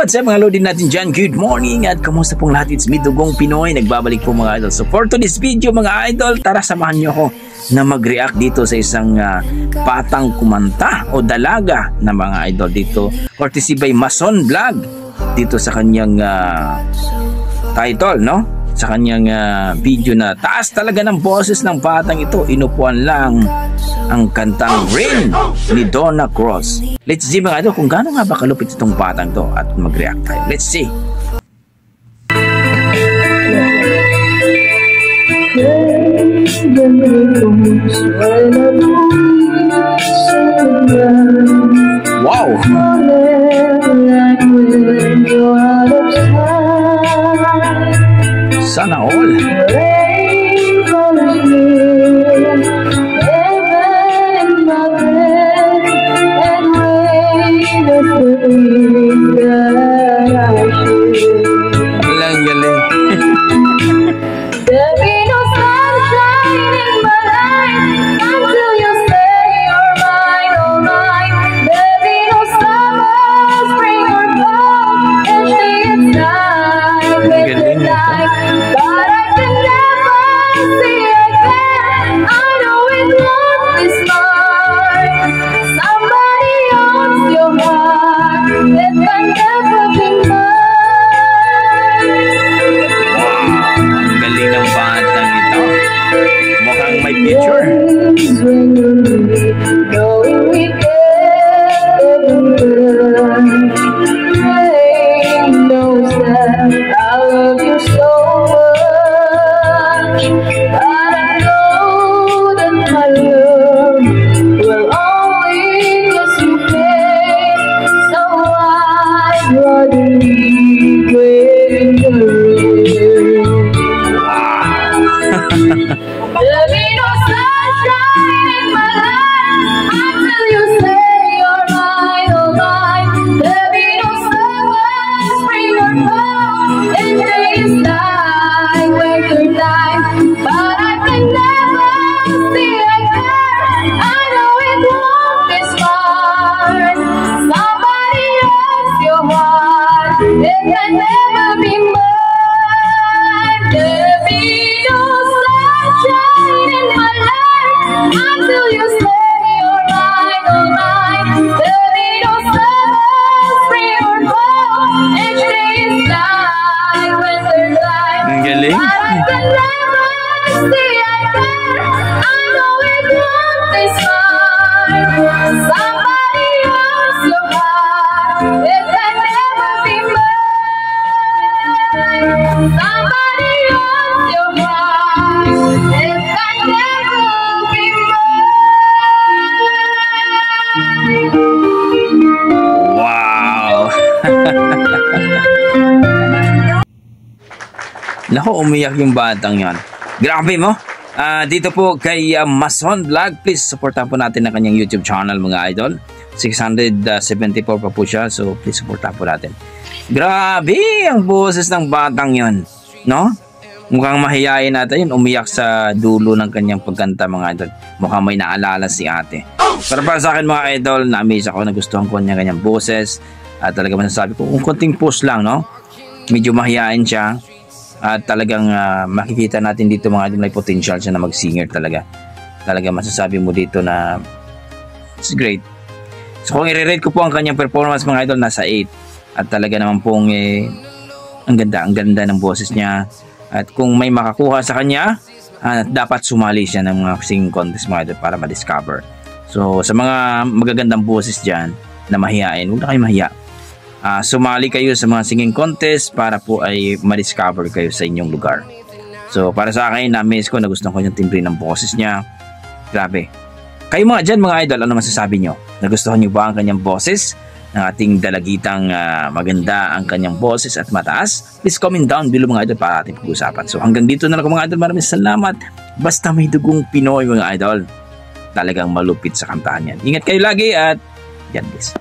What's up mga lodi natin dyan? Good morning at kamusta pong lahat? It's me, Dugong Pinoy. Nagbabalik po mga idol. So for today's video mga idol, tara samahan nyo ako na mag-react dito sa isang patang kumanta o dalaga na mga idol dito. Courtesy by Mason Vlog dito sa kanyang title, no? Sa kanyang video na taas talaga ng boses ng batang ito. Inupuan lang ang kantang Rain ni Donna Cross. Let's see mga idol kung gaano nga ba kalupit itong batang to at mag-react tayo. Let's see. Wow! Sana all. Galing, galing. There'll be no sunshine in my life until you say you're mine, oh mine. There'll be no summer, spring or fall, and stay inside with the night. But I can never see again. I know it won't be smart. Somebody owns your heart. It can never be mine. Galing ng batang ito. Mukhang may picture. There'll be no sunshine in my life until you say you're mine, oh mine. There'll be no summer, spring or fall, and days like winter time. But I can never see again. I know it won't be smart. Somebody else your heart. It can never be mine. There'll be no sunshine in my life until you say you're mine, oh mine. There'll be no summer, spring or fall, and days like winter time. Ang galing. But I can never see again. I know it won't be smart. Somebody else your heart. It can never be mine. Somebody else your heart. It can never be mine. Wow! Naku, umiyak yung batang yan. Grabe mo! Dito po kay Mason Vlog, please supportan po natin ang kanyang YouTube channel mga idol. 674 pa po siya, so please supportan po natin. Grabe ang boses ng batang yon, no? Mukhang mahihayin natin yun, umiyak sa dulo ng kanyang pagkanta mga idol. Mukhang may naalala si ate. Pero para sa akin mga idol, na-amaze ako, nagustuhan ko niya kanyang boses. At talaga masasabi ko, kung konting push lang, no? Medyo mahihayin siya. At talagang makikita natin dito mga idol, may potential siya na mag-singer talaga. Talaga masasabi mo dito na it's great. So kung i-rate ko po ang kanyang performance mga idol, nasa 8. At talaga naman pong ang ganda ng boses niya. At kung may makakuha sa kanya, dapat sumali siya ng mga singing contest mga idol para ma-discover. So sa mga magagandang boses dyan na mahihain, huwag na kayo mahiya. Sumali kayo sa mga singing contest para po ay ma-discover kayo sa inyong lugar. So para sa akin, na-miss ko, nagustuhan ko yung timbre ng boses niya. Grabe. Kayo mga dyan mga idol, ano masasabi nyo? Nagustuhan nyo ba ang kanyang boses? Ng ating dalagitang maganda ang kanyang boses at mataas? Please comment down below mga idol para ating pag-usapan. So hanggang dito na lang mga idol, maraming salamat. Basta may dugong Pinoy mga idol. Talagang malupit sa kantahan yan. Ingat kayo lagi at yan guys.